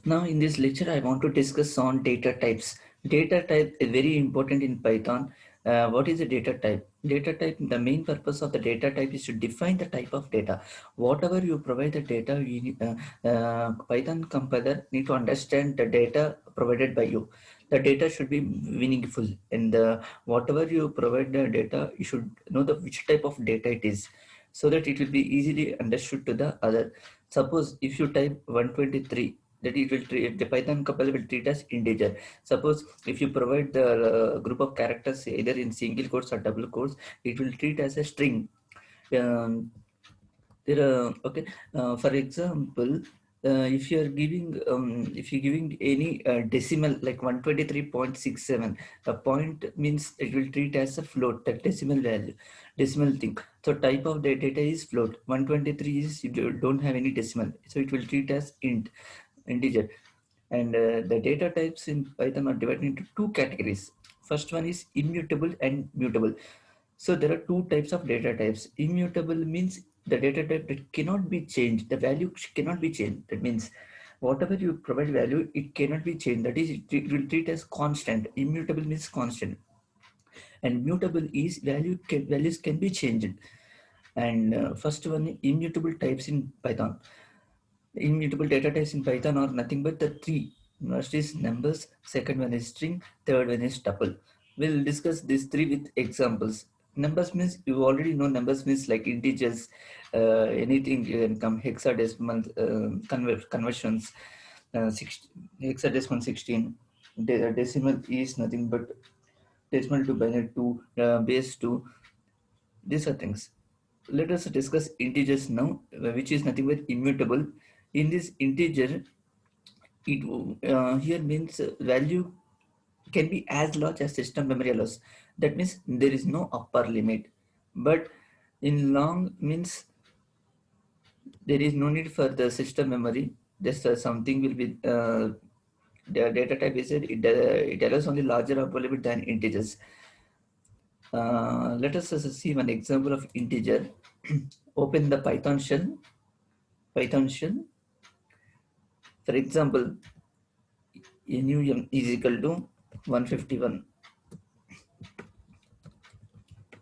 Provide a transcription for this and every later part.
Now in this lecture, I want to discuss on data types. Data type is very important in Python. What is a data type? Data type, the main purpose of the data type is to define the type of data. Whatever you provide the data, Python compiler need to understand the data provided by you. The data should be meaningful, and whatever you provide the data, you should know the which type of data it is, so that it will be easily understood to the other. Suppose if you type 123, that it will treat, the Python compiler will treat as integer. Suppose if you provide the group of characters either in single quotes or double quotes, it will treat as a string. Um, there are okay. For example, if you're giving any decimal like 123.67, a point means it will treat as a float, the decimal value, decimal thing. So type of data is float. 123 is you don't have any decimal, so it will treat as integer. And the data types in Python are divided into two categories. First one is immutable and mutable. So there are two types of data types. Immutable means the data type that cannot be changed. The value cannot be changed. That means whatever you provide value, it cannot be changed. That is, it will treat as constant. Immutable means constant, and mutable is values can be changed. And first one, immutable types in Python. Immutable data types in Python are nothing but the three. First is numbers, second one is string, third one is tuple. We'll discuss these three with examples. Numbers means you already know numbers means like integers, anything can come hexadecimal conversions, 16, hexadecimal 16. Decimal is nothing but decimal to binary 2, base 2. These are things. Let us discuss integers now, which is nothing but immutable. In this integer, it here means value can be as large as system memory allows. That means there is no upper limit. But in long means there is no need for the system memory. Just something will be the data type is it allows only larger upper limit than integers. Let us see one example of integer. Open the Python shell. Python shell. For example, num is equal to 151.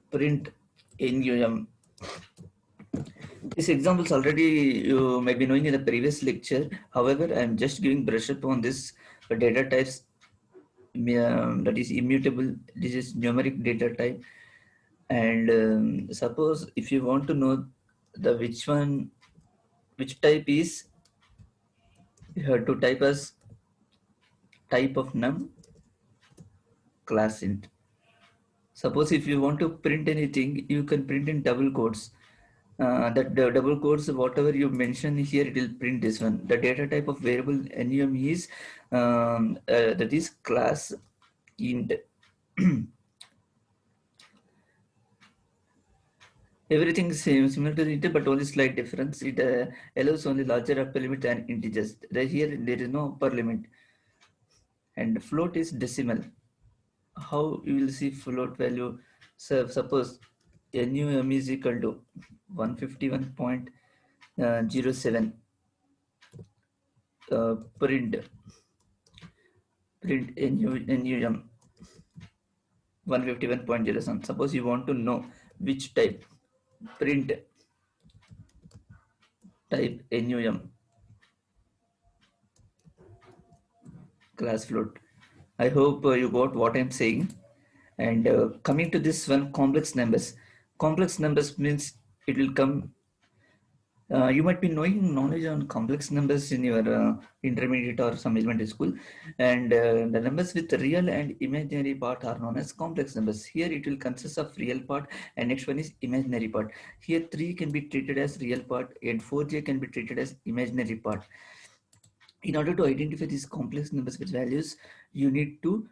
Print num. These examples already you might be knowing in the previous lecture. However, I am just giving brush up on this data types. That is immutable. This is numeric data type. And suppose if you want to know the which type is, you have to type as type of num class int. Suppose if you want to print anything, you can print in double quotes. That the double quotes, whatever you mention here, it will print this one. The data type of variable num is that is class int. Everything is same, similar to the int, but only slight difference. It allows only larger upper limit than integers. Here there is no upper limit, and float is decimal. How you will see float value? So suppose num is equal to 151.07. Print num 151.07. Suppose you want to know which type, print type num class float. I hope you got what I'm saying. And coming to this one, complex numbers. Complex numbers means it will come. You might be knowing knowledge on complex numbers in your intermediate or some elementary school, and the numbers with real and imaginary part are known as complex numbers. Here it will consist of real part, and next one is imaginary part. Here 3 can be treated as real part, and 4j can be treated as imaginary part. In order to identify these complex numbers with values, you need to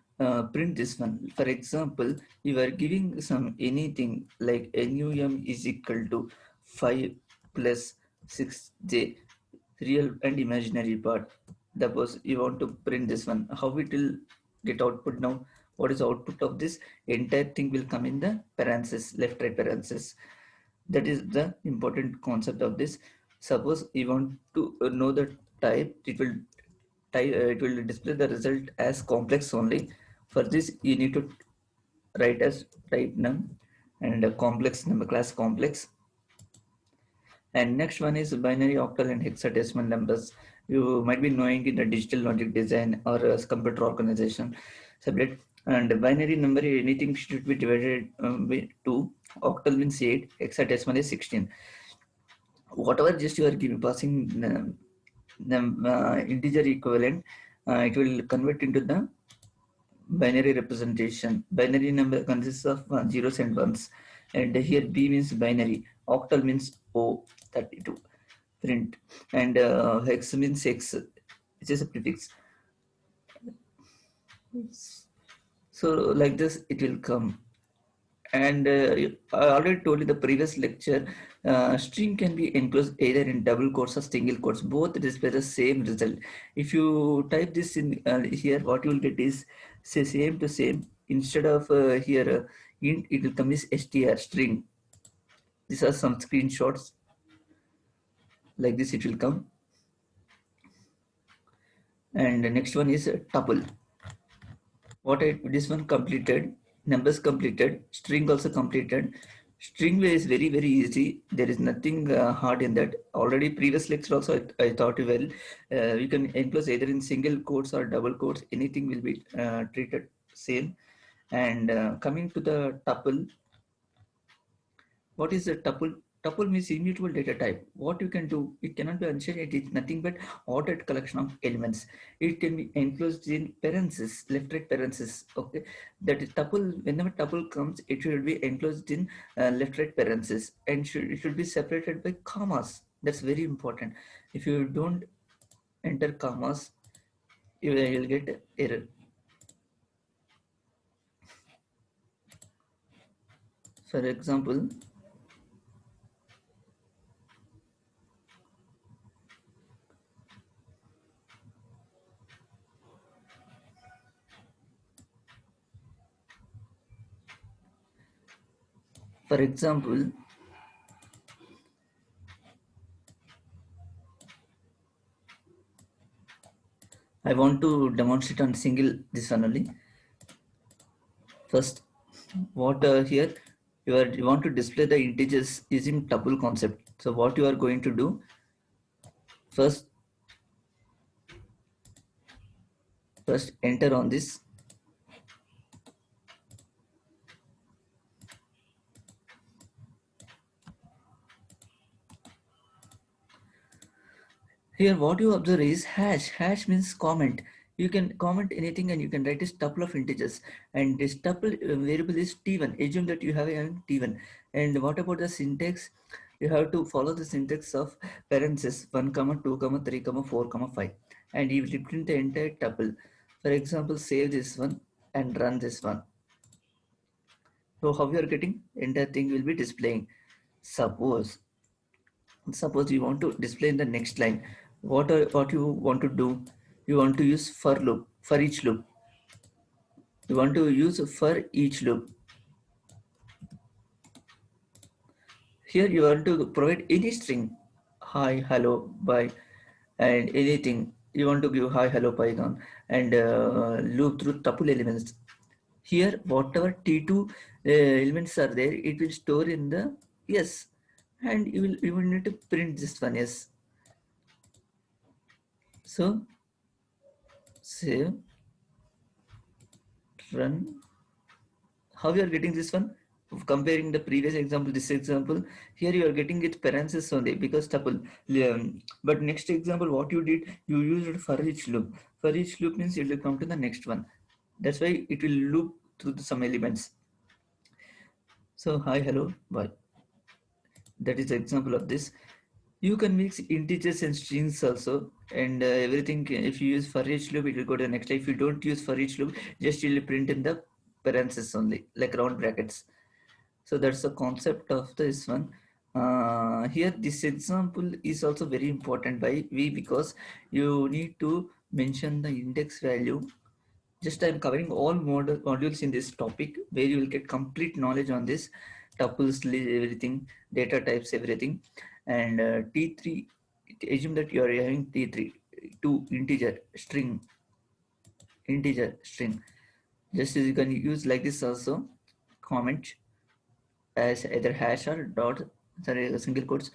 print this one. For example, you are giving some anything like num is equal to 5 plus 6j, real and imaginary part. Suppose you want to print this one, how it will get output now? What is the output of this? Entire thing will come in the parenthesis, left right parenthesis. That is the important concept of this. Suppose you want to know the type, it will it will display the result as complex only. For this, you need to write as type num and a complex number class complex. And next one is binary, octal, and hexadecimal numbers. You might be knowing in the digital logic design or computer organization subject. And binary number, anything should be divided by 2. Octal means 8. Hexadecimal is 16. Whatever just you are giving, passing integer equivalent, it will convert into the binary representation. Binary number consists of zeros and ones, and here B means binary, octal means O, 32, print, and hex means X, which is a prefix. So like this it will come. And I already told you the previous lecture, string can be enclosed either in double quotes or single quotes. Both display the same result. If you type this in here, what you will get is say same to same. Instead of here int, it will come as str string. These are some screenshots. Like this, it will come. And the next one is tuple. This one completed, numbers completed, string also completed. String way is very easy. There is nothing hard in that. Already previous lecture also I taught you well. You can enclose either in single quotes or double quotes. Anything will be treated same. And coming to the tuple, what is a tuple? Tuple means immutable data type. What you can do, it cannot be unchanged. It is nothing but ordered collection of elements. It can be enclosed in parentheses, left-right parentheses. Okay, that is tuple. Whenever tuple comes, it should be enclosed in left-right parentheses, and it should be separated by commas. That's very important. If you don't enter commas, you will get error. For example, for example, I want to demonstrate on single this one only. First, what here you want to display the integers using tuple concept. So what you are going to do first enter on this. Here what you observe is hash. Hash means comment. You can comment anything and you can write a tuple of integers, and this tuple variable is t1. Assume that you have a t1. And what about the syntax? You have to follow the syntax of parentheses 1 comma 2 comma 3 comma 4 comma 5, and you will reprint the entire tuple. For example, save this one and run this one. So how you are getting, entire thing will be displaying. Suppose you want to display in the next line, what you want to do, you want to use for loop, for each loop. You want to use for each loop. Here you want to provide any string, hi, hello, bye, and anything. You want to give hi, hello, Python, and loop through tuple elements. Here, whatever T2 elements are there, it will store in the yes, and you will need to print this one yes. So save, run. How you are getting this one? Comparing the previous example, this example, here you are getting it parentheses only because tuple. But next example, what you did, you used for each loop. For each loop means it will come to the next one. That's why it will loop through some elements. So hi, hello, bye. That is the example of this. You can mix integers and strings also, and everything. If you use for each loop, it will go to the next. If you don't use for each loop, just you will print in the parentheses only, like round brackets. So that's the concept of this one. Here, this example is also very important by we, because you need to mention the index value. Just I'm covering all modules in this topic, where you will get complete knowledge on this tuples, everything, data types, everything. And T3, assume that you are having T3 2 integer string, just you can use like this also, comment as either hash or dot, sorry, single quotes,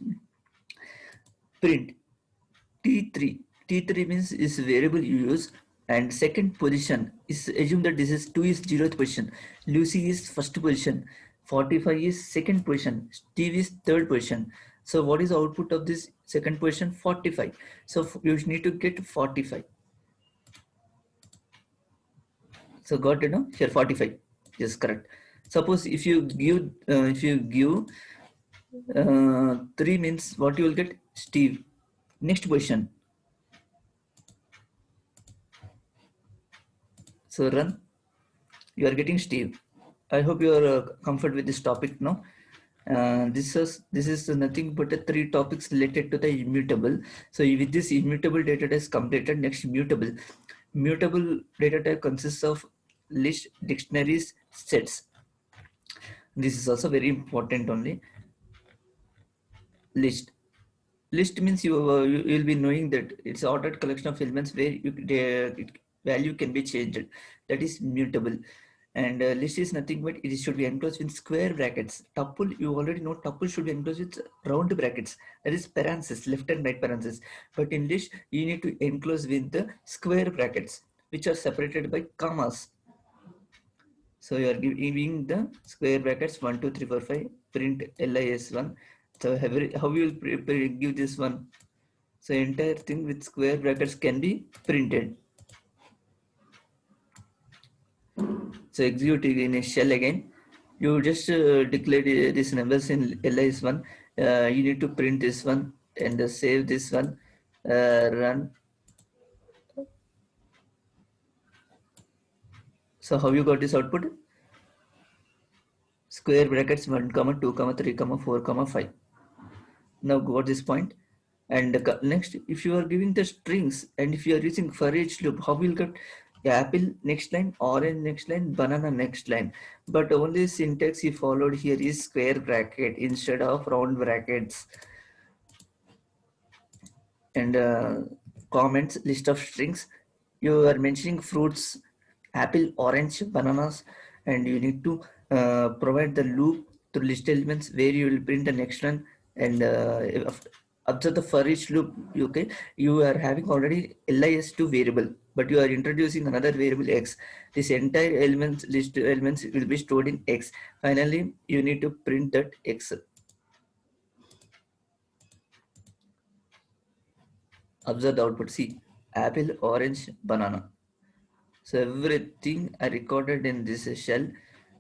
print T3. T3 means is variable you use, and second position is assume that this is 2 is 0th position, Lucy is first position, 45 is second position, Steve is third position. So what is the output of this second position? 45. So you need to get 45. So got it, no? Here 45 is correct. Suppose if you give 3 means what you will get? Steve. Next position. So run. You are getting Steve. I hope you are comfortable with this topic now. This is nothing but 3 topics related to the immutable. So with this immutable data type is completed, next mutable. Mutable data type consists of list, dictionaries, sets. This is also very important only. List. List means you will be knowing that it's ordered collection of elements where value can be changed. That is mutable. And list is nothing but it should be enclosed in square brackets. Tuple, you already know tuple should be enclosed with round brackets. That is parenthesis, left and right parenthesis. But in list, you need to enclose with the square brackets, which are separated by commas. So you are giving the square brackets 1, 2, 3, 4, 5, print lis1. So how you will give this one? So entire thing with square brackets can be printed. So execute in a shell again. You just declare these numbers in lis1. You need to print this one and save this one. Run. So how you got this output? Square brackets 1, 2, 3, 4, 5. Now got this point. And next, if you are giving the strings and if you are using for each loop, how will get apple next line, orange next line, banana next line? But only syntax you followed here is square bracket instead of round brackets. And comments, list of strings. You are mentioning fruits, apple, orange, bananas, and you need to provide the loop to list elements where you will print the next one. And observe the for each loop. Okay, you are having already lis2 variable, but you are introducing another variable x. This entire elements list elements will be stored in x. Finally, you need to print that x. Observe the output. See, apple, orange, banana. So everything I recorded in this shell.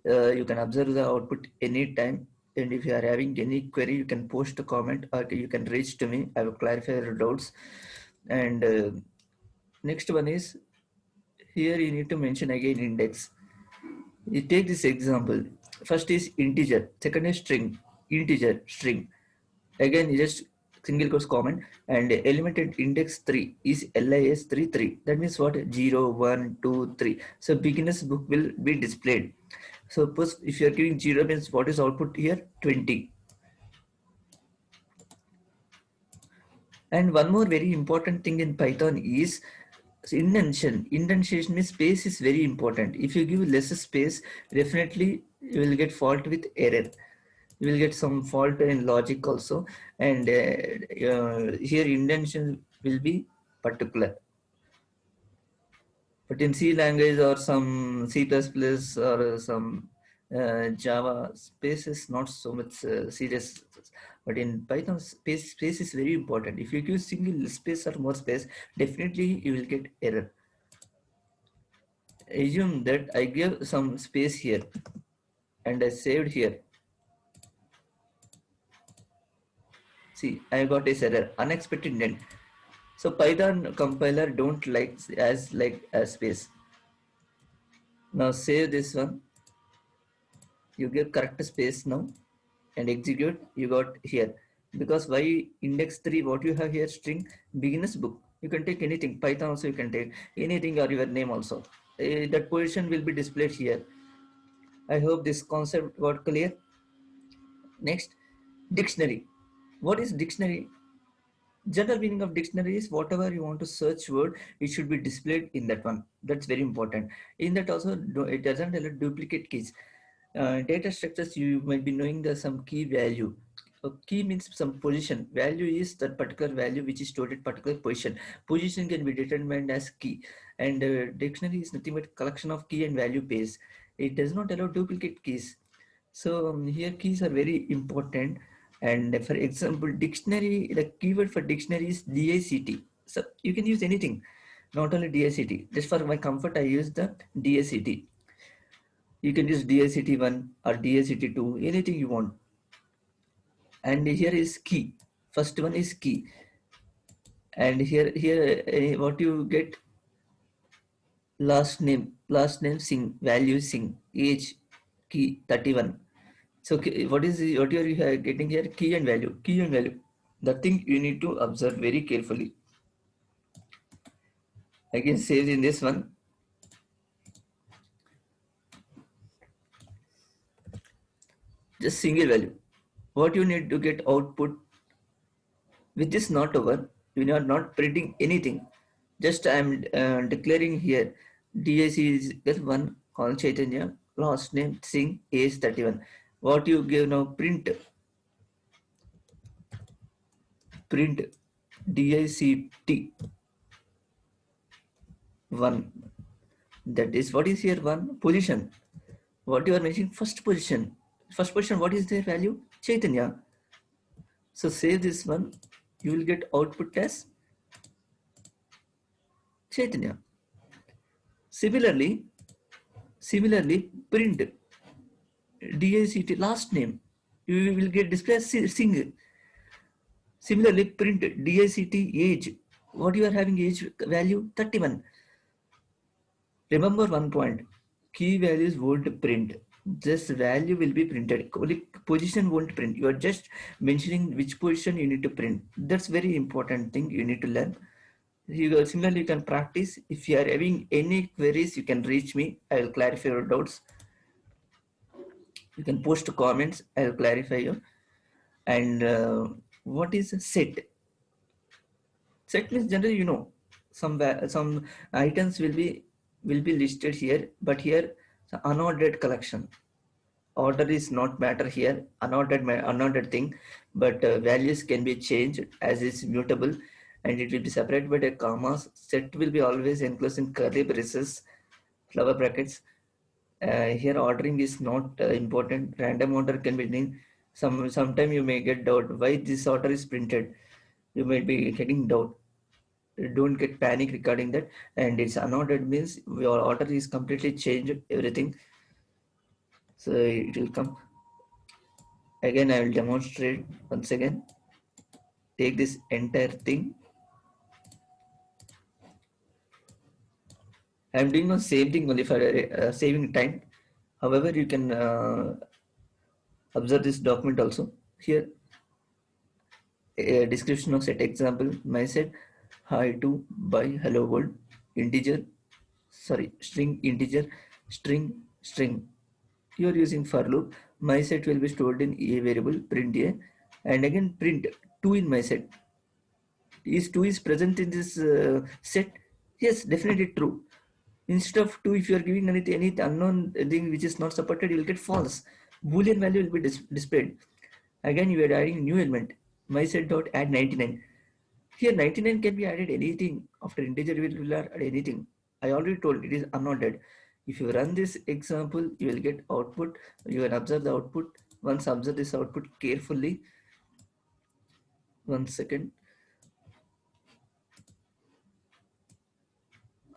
You can observe the output anytime. And if you are having any query, you can post a comment or you can reach to me. I will clarify your doubts. And next one is here you need to mention again index. You take this example. First is integer, second is string, integer, string. Again, you just single quotes comment and element at index 3 is lis3 3. That means what? 0, 1, 2, 3. So beginner's book will be displayed. So suppose if you are giving 0 means what is output here? 20. And one more very important thing in Python is indentation. Indentation means space is very important. If you give less space, definitely you will get fault with error. You will get some fault in logic also. And here indentation will be particular. But in C language or some C++ or some Java, space is not so much serious. But in Python, space is very important. If you give single space or more space, definitely you will get error. Assume that I give some space here and I saved here. See, I got this error, unexpected indent. So Python compiler don't like as space. Now save this one. You give correct space now and execute. You got here because why index 3? What you have here? String beginner's book. You can take anything. Python also you can take anything or your name also. That position will be displayed here. I hope this concept got clear. Next, dictionary. What is dictionary? General meaning of dictionary is whatever you want to search word, it should be displayed in that one. That's very important. In that also, it doesn't allow duplicate keys. Data structures, you might be knowing the some key value. Key means some position. Value is that particular value which is stored at particular position. Position can be determined as key. And dictionary is nothing but collection of key and value pairs. It does not allow duplicate keys. So here keys are very important. And for example, dictionary, the keyword for dictionary is DICT. So you can use anything, not only DICT. Just for my comfort, I use the DICT. You can use DICT1 or DICT2, anything you want. And here is key. First one is key. And here what you get, last name Singh, value Singh, age key 31. So what are you getting here? Key and value, key and value. The thing you need to observe very carefully. Again, save in this one. Just single value. What you need to get output with this not over. You are not printing anything. Just I am declaring here. DIC is equal 1, call Chaitanya, last name Singh, age 31. What you give now? Print DICT 1. That is what is here 1 position. What you are mentioning, first position. First position, what is their value? Chaitanya. So save this one. You will get output as Chaitanya. Similarly, print DICT last name. You will get display as Singh. Similarly, print DICT age. What you are having age value 31. Remember one point. Key values won't print. This value will be printed. Only position won't print. You are just mentioning which position you need to print. That's very important thing you need to learn. Similarly, you can practice. If you are having any queries, you can reach me. I will clarify your doubts. You can post comments. I will clarify you. And what is set? Set means generally, some items will be listed here, but here unordered collection. Order is not matter here. Unordered thing, but values can be changed as is mutable, and it will be separated by a commas. Set will be always enclosed in curly braces, flower brackets. Here ordering is not important. Random order can be done. Sometime you may get doubt why this order is printed. You might be getting doubt. Don't get panic regarding that. And it's unordered means your order is completely changed, everything. So it will come. Again, I will demonstrate once again. Take this entire thing. I am doing the same thing only for saving time. However, you can observe this document also. Here, a description of set example. My set hi to by hello world integer, string integer, string. You are using for loop. My set will be stored in a variable print a, and again print 2 in my set. Is 2 is present in this set? Yes, definitely true. Instead of 2, if you are giving any unknown thing which is not supported, you will get false. Boolean value will be displayed. Again, you are adding new element. My set dot add 99. Here 99 can be added anything. After integer we will add anything. I already told it is unordered. If you run this example, you will get output. You can observe the output. Once observe this output carefully. 1 second.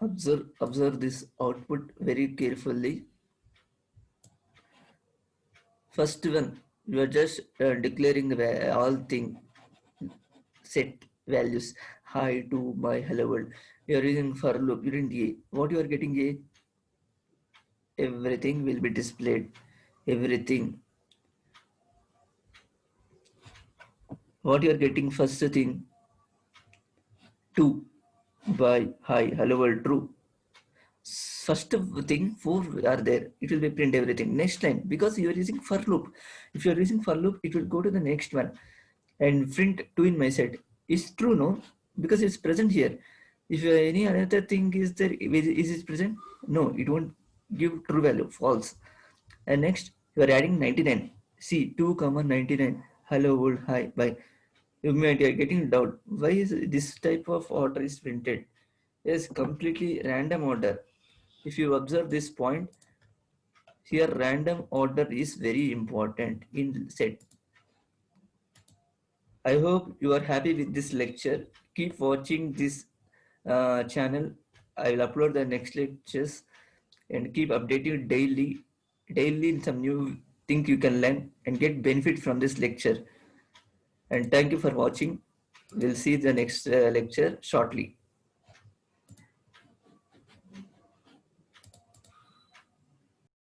Observe this output very carefully. First one, you are just declaring all thing set values hi to my hello world. You are using for loop. You didn't a. What you are getting a? Everything will be displayed. Everything. What you are getting first thing 2 by hi hello world true. First thing 4 are there, it will be print everything. Next line, because you are using for loop, if you are using for loop, it will go to the next one and print 2 in my set. It's true, no? Because it's present here. If any another thing is there, is it present? No, it won't give true value, false. And next, you are adding 99. See, 2 comma 99. Hello world, hi, bye. You might be getting doubt. Why is this type of order is printed? Yes, completely random order. If you observe this point, here random order is very important in set. I hope you are happy with this lecture. Keep watching this channel. I will upload the next lectures and keep updating daily. Daily some new thing you can learn and get benefit from this lecture. And thank you for watching. We'll see the next lecture shortly.